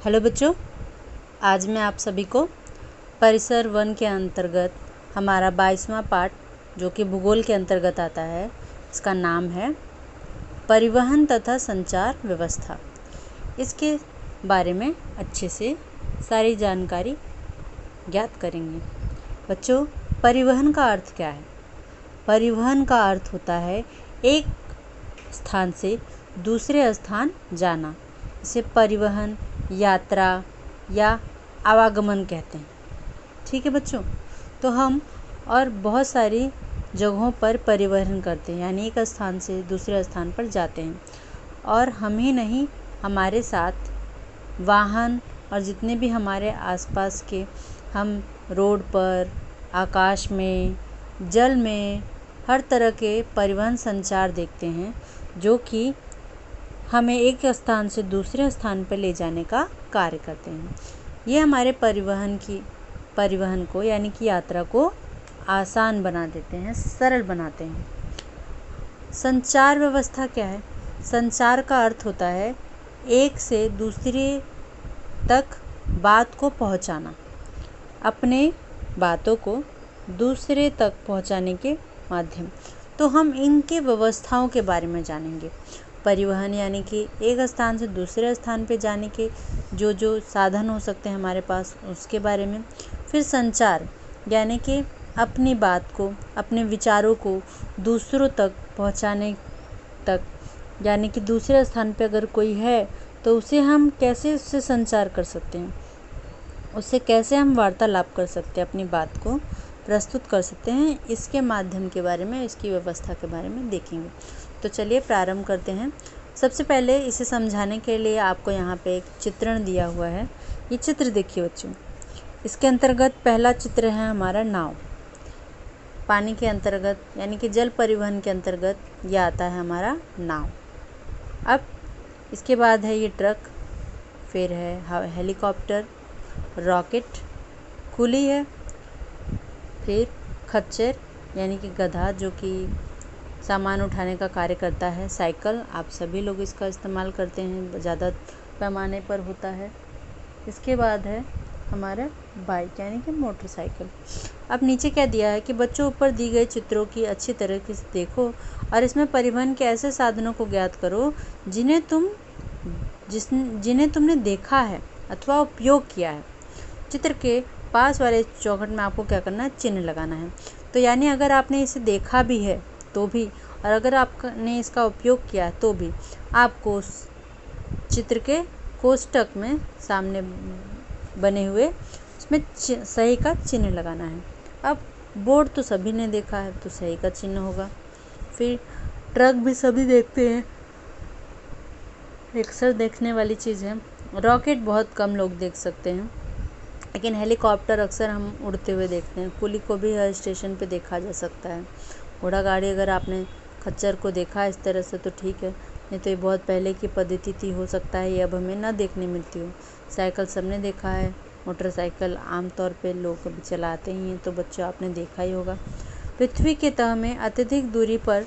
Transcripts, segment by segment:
Hello बच्चों, आज मैं आप सभी को परिसर 1 के अंतर्गत हमारा 22वां पाठ जो कि भूगोल के अंतर्गत आता है, इसका नाम है परिवहन तथा संचार व्यवस्था। इसके बारे में अच्छे से सारी जानकारी ज्ञात करेंगे। बच्चों, परिवहन का अर्थ क्या है? परिवहन का अर्थ होता है एक स्थान से दूसरे स्थान जाना। इसे परिवहन, यात्रा या आवागमन कहते हैं। ठीक है बच्चों, तो हम और बहुत सारी जगहों पर परिवहन करते हैं, यानी एक स्थान से दूसरे स्थान पर जाते हैं। और हम ही नहीं, हमारे साथ वाहन और जितने भी हमारे आसपास के, हम रोड पर, आकाश में, जल में, हर तरह के परिवहन संचार देखते हैं जो कि हमें एक स्थान से दूसरे स्थान पर ले जाने का कार्य करते हैं। ये हमारे परिवहन को यानी कि यात्रा को आसान बना देते हैं, सरल बनाते हैं। संचार व्यवस्था क्या है? संचार का अर्थ होता है एक से दूसरे तक बात को पहुंचाना, अपने बातों को दूसरे तक पहुंचाने के माध्यम। तो हम इनके व्यवस्थाओं के बारे में जानेंगे। परिवहन यानी कि एक स्थान से दूसरे स्थान पे जाने के जो साधन हो सकते हैं हमारे पास, उसके बारे में। फिर संचार यानी कि अपनी बात को, अपने विचारों को दूसरों तक पहुंचाने तक, यानी कि दूसरे स्थान पे अगर कोई है तो उसे हम कैसे उससे संचार कर सकते हैं, उससे कैसे हम वार्तालाप कर सकते हैं, अपनी बात को प्रस्तुत कर सकते हैं, इसके माध्यम के बारे में, इसकी व्यवस्था के बारे में देखेंगे। तो चलिए प्रारंभ करते हैं। सबसे पहले इसे समझाने के लिए आपको यहाँ पे एक चित्रण दिया हुआ है। ये चित्र देखिए बच्चों। इसके अंतर्गत पहला चित्र है हमारा नाव। पानी के अंतर्गत यानी कि जल परिवहन के अंतर्गत ये आता है हमारा नाव। अब इसके बाद है ये ट्रक, फिर है हेलीकॉप्टर, रॉकेट, कुली है, फिर खच्चर यानी कि गधा जो कि सामान उठाने का कार्य करता है, साइकिल, आप सभी लोग इसका इस्तेमाल करते हैं, ज़्यादा पैमाने पर होता है। इसके बाद है हमारा बाइक यानी कि मोटरसाइकिल। अब नीचे क्या दिया है कि बच्चों, ऊपर दी गए चित्रों की अच्छी तरीके से देखो और इसमें परिवहन के ऐसे साधनों को ज्ञात करो जिन्हें तुमने देखा है अथवा उपयोग किया है। चित्र के पास वाले चौखट में आपको क्या करना है? चिन्ह लगाना है। तो यानी अगर आपने इसे देखा भी है तो भी, और अगर आपने इसका उपयोग किया तो भी, आपको उस चित्र के कोष्टक में सामने बने हुए उसमें सही का चिन्ह लगाना है। अब बोर्ड तो सभी ने देखा है तो सही का चिन्ह होगा। फिर ट्रक भी सभी देखते हैं, अक्सर देखने वाली चीज़ है। रॉकेट बहुत कम लोग देख सकते हैं, लेकिन हेलीकॉप्टर अक्सर हम उड़ते हुए देखते हैं। कुली को भी हर स्टेशन पे देखा जा सकता है। घोड़ा गाड़ी, अगर आपने खच्चर को देखा इस तरह से तो ठीक है, नहीं तो ये बहुत पहले की पद्धति थी, हो सकता है ये अब हमें ना देखने मिलती हो। साइकिल सबने देखा है, मोटरसाइकिल आमतौर पे लोग कभी चलाते ही हैं, तो बच्चों आपने देखा ही होगा। पृथ्वी के तह में अत्यधिक दूरी पर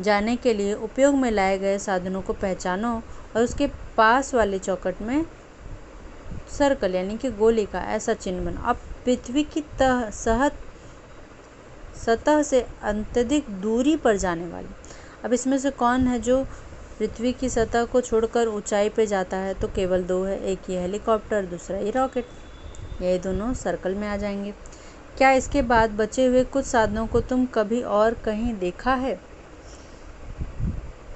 जाने के लिए उपयोग में लाए गए साधनों को पहचानो और उसके पास वाले चौखट में सर्कल यानी कि गोली का ऐसा चिन्ह बना। अब पृथ्वी की सतह से अत्यधिक दूरी पर जाने वाली, अब इसमें से कौन है जो पृथ्वी की सतह को छोड़कर ऊंचाई पे जाता है? तो केवल दो है, एक ये हेलीकॉप्टर, दूसरा ये रॉकेट। ये दोनों सर्कल में आ जाएंगे। क्या इसके बाद बचे हुए कुछ साधनों को तुम कभी और कहीं देखा है?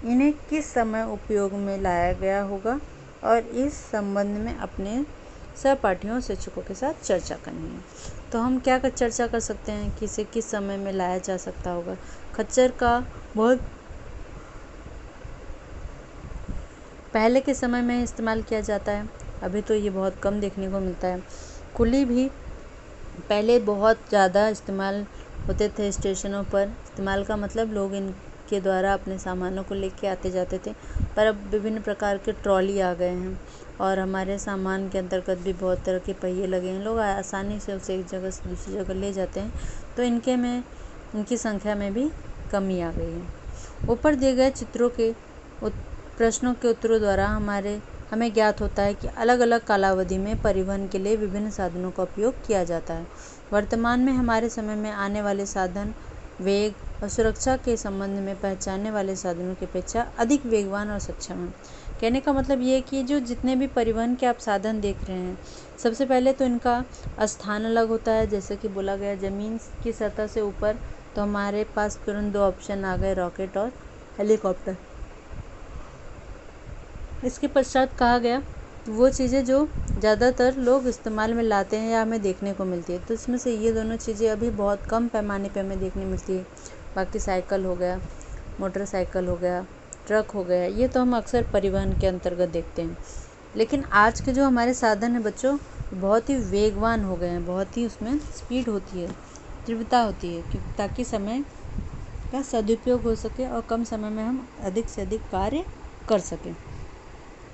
इन्हें किस समय उपयोग में लाया गया होगा? और इस संबंध में अपने सहपाठियों, शिक्षकों के साथ चर्चा करनी है। तो हम क्या चर्चा कर सकते हैं कि इसे किस समय में लाया जा सकता होगा? खच्चर का बहुत पहले के समय में इस्तेमाल किया जाता है, अभी तो ये बहुत कम देखने को मिलता है। कुली भी पहले बहुत ज़्यादा इस्तेमाल होते थे स्टेशनों पर। इस्तेमाल का मतलब लोग इनके द्वारा अपने सामानों को लेके आते जाते थे, पर अब विभिन्न प्रकार के ट्रॉली आ गए हैं और हमारे सामान के अंतर्गत भी बहुत तरह के पहिए लगे हैं। लोग आसानी से उसे एक जगह से दूसरी जगह ले जाते हैं, तो इनकी संख्या में भी कमी आ गई है। ऊपर दिए गए चित्रों के प्रश्नों के उत्तरों द्वारा हमारे हमें ज्ञात होता है कि अलग अलग कालावधि में परिवहन के लिए विभिन्न साधनों का उपयोग किया जाता है। वर्तमान में हमारे समय में आने वाले साधन वेग और सुरक्षा के संबंध में पहचानने वाले साधनों की अपेक्षा अधिक वेगवान और सक्षम हैं। कहने का मतलब ये है कि जो जितने भी परिवहन के आप साधन देख रहे हैं, सबसे पहले तो इनका स्थान अलग होता है। जैसे कि बोला गया ज़मीन की सतह से ऊपर, तो हमारे पास तुरंत दो ऑप्शन आ गए, रॉकेट और हेलीकॉप्टर। इसके पश्चात कहा गया वो चीज़ें जो ज़्यादातर लोग इस्तेमाल में लाते हैं या हमें देखने को मिलती है, तो इसमें से ये दोनों चीज़ें अभी बहुत कम पैमाने पे हमें देखने मिलती है। बाकी साइकिल हो गया, मोटरसाइकिल हो गया, ट्रक हो गया, ये तो हम अक्सर परिवहन के अंतर्गत देखते हैं। लेकिन आज के जो हमारे साधन हैं बच्चों, बहुत ही वेगवान हो गए हैं, बहुत ही उसमें स्पीड होती है, तीव्रता होती है, ताकि समय का सदुपयोग हो सके और कम समय में हम अधिक से अधिक कार्य कर सकें।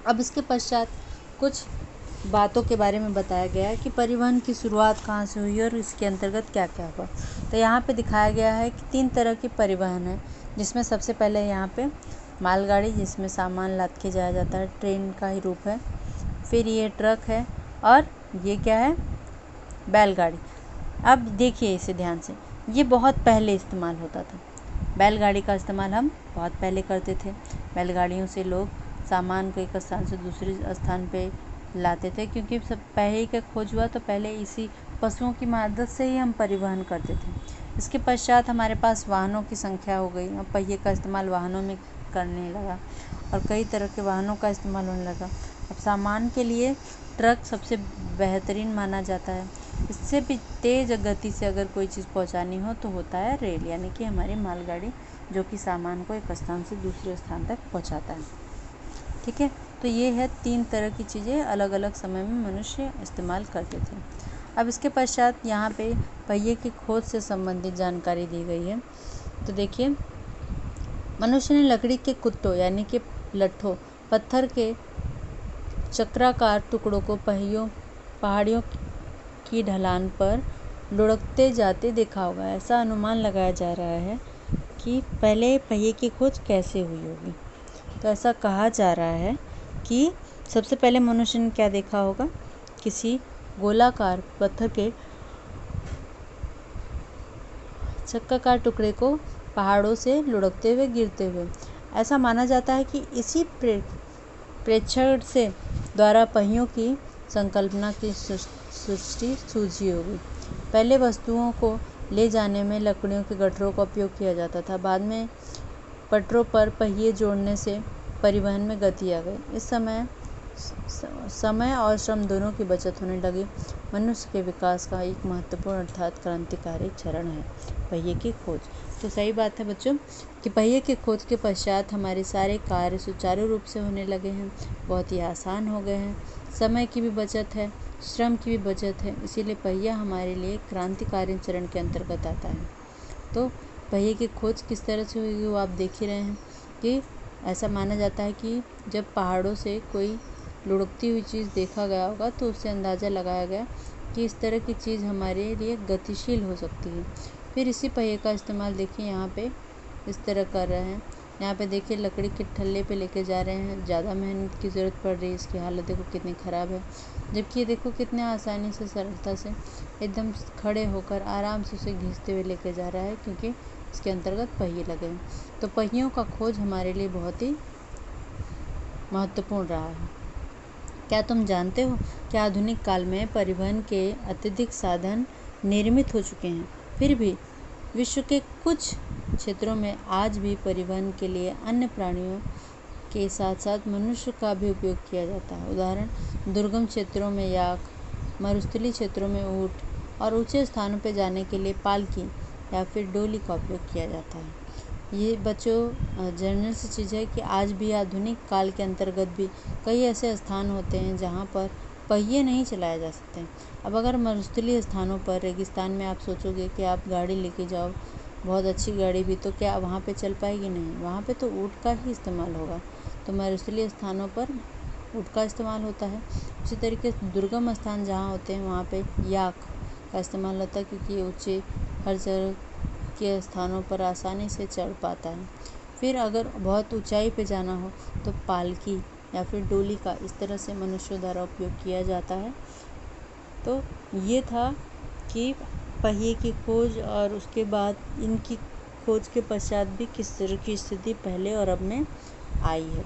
अब इसके पश्चात कुछ बातों के बारे में बताया गया है कि परिवहन की शुरुआत कहाँ से हुई और इसके अंतर्गत क्या क्या हुआ। तो यहाँ पे दिखाया गया है कि 3 तरह की परिवहन है, जिसमें सबसे पहले यहाँ पे मालगाड़ी, जिसमें सामान लाद के जाया जाता है, ट्रेन का ही रूप है। फिर ये ट्रक है और ये क्या है, बैलगाड़ी। अब देखिए इसे ध्यान से, ये बहुत पहले इस्तेमाल होता था। बैलगाड़ी का इस्तेमाल हम बहुत पहले करते थे। बैलगाड़ियों से लोग सामान को एक स्थान से दूसरे स्थान पे लाते थे, क्योंकि सब पहले का खोज हुआ तो पहले इसी पशुओं की मदद से ही हम परिवहन करते थे। इसके पश्चात हमारे पास वाहनों की संख्या हो गई, अब पहिए का इस्तेमाल वाहनों में करने लगा और कई तरह के वाहनों का इस्तेमाल होने लगा। अब सामान के लिए ट्रक सबसे बेहतरीन माना जाता है। इससे भी तेज़ गति से अगर कोई चीज़ पहुंचानी हो तो होता है रेल, यानी कि हमारी मालगाड़ी, जो कि सामान को एक स्थान से दूसरे स्थान तक पहुंचाता है। ठीक है, तो ये है 3 तरह की चीज़ें अलग अलग समय में मनुष्य इस्तेमाल करते थे। अब इसके पश्चात यहाँ पे पहिए की खोज से संबंधित जानकारी दी गई है। तो देखिए, मनुष्य ने लकड़ी के कुत्तों यानी कि लट्ठों, पत्थर के चक्राकार टुकड़ों को पहाड़ियों की ढलान पर लुढ़कते जाते देखा होगा। ऐसा अनुमान लगाया जा रहा है कि पहले पहिए की खोज कैसे हुई होगी। तो ऐसा कहा जा रहा है कि सबसे पहले मनुष्य ने क्या देखा होगा, किसी गोलाकार पत्थर के चक्राकार टुकड़े को पहाड़ों से लुढ़कते हुए गिरते हुए। ऐसा माना जाता है कि इसी प्रेक्षण से द्वारा पहियों की संकल्पना की सृष्टि सूझी होगी। पहले वस्तुओं को ले जाने में लकड़ियों के गट्ठरों का उपयोग किया जाता था। बाद में पटरों पर पहिए जोड़ने से परिवहन में गति आ गई। इस समय और श्रम दोनों की बचत होने लगी। मनुष्य के विकास का एक महत्वपूर्ण अर्थात क्रांतिकारी चरण है पहिए की खोज। तो सही बात है बच्चों कि पहिए की खोज के पश्चात हमारे सारे कार्य सुचारू रूप से होने लगे हैं, बहुत ही आसान हो गए हैं। समय की भी बचत है, श्रम की भी बचत है, इसीलिए पहिया हमारे लिए क्रांतिकारी चरण के अंतर्गत आता है। तो पहिए की खोज किस तरह से हुई वो आप देख ही रहे हैं कि ऐसा माना जाता है कि जब पहाड़ों से कोई लुढ़कती हुई चीज़ देखा गया होगा तो उससे अंदाज़ा लगाया गया कि इस तरह की चीज़ हमारे लिए गतिशील हो सकती है। फिर इसी पहिए का इस्तेमाल देखिए यहाँ पे इस तरह कर रहे हैं। यहाँ पे देखिए लकड़ी के ठल्ले पे लेके जा रहे हैं, ज़्यादा मेहनत की ज़रूरत पड़ रही है। इसकी हालत देखो कितनी ख़राब है, जबकि ये देखो कितने आसानी से, सरलता से एकदम खड़े होकर आराम से उसे घिसते हुए लेके जा रहा है, क्योंकि इसके अंतर्गत पहिए लगे हैं। तो पहियों का खोज हमारे लिए बहुत ही महत्वपूर्ण रहा है। क्या तुम जानते हो कि आधुनिक काल में परिवहन के अत्यधिक साधन निर्मित हो चुके हैं, फिर भी विश्व के कुछ क्षेत्रों में आज भी परिवहन के लिए अन्य प्राणियों के साथ साथ मनुष्य का भी उपयोग किया जाता है। उदाहरण, दुर्गम क्षेत्रों में याक, मरुस्थलीय क्षेत्रों में ऊँट और ऊंचे स्थानों पर जाने के लिए पालकी या फिर डोली का उपयोग किया जाता है। ये बच्चों जनरल सी चीज़ है कि आज भी आधुनिक काल के अंतर्गत भी कई ऐसे स्थान होते हैं जहाँ पर पहिए नहीं चलाए जा सकते। अब अगर मरुस्थलीय स्थानों पर, रेगिस्तान में आप सोचोगे कि आप गाड़ी लेके जाओ, बहुत अच्छी गाड़ी भी, तो क्या वहाँ पे चल पाएगी? नहीं, वहाँ पे तो ऊँट का ही इस्तेमाल होगा। तो मरुस्थलीय स्थानों पर ऊँट का इस्तेमाल होता है। उसी तरीके से दुर्गम स्थान जहाँ होते हैं वहाँ पे याक का इस्तेमाल होता है, क्योंकि ये ऊँचे हर जगह के स्थानों पर आसानी से चढ़ पाता है। फिर अगर बहुत ऊंचाई पे जाना हो तो पालकी या फिर डोली का इस तरह से मनुष्यों द्वारा उपयोग किया जाता है। तो ये था कि पहिए की खोज और उसके बाद इनकी खोज के पश्चात भी किस तरह की स्थिति पहले और अब में आई है।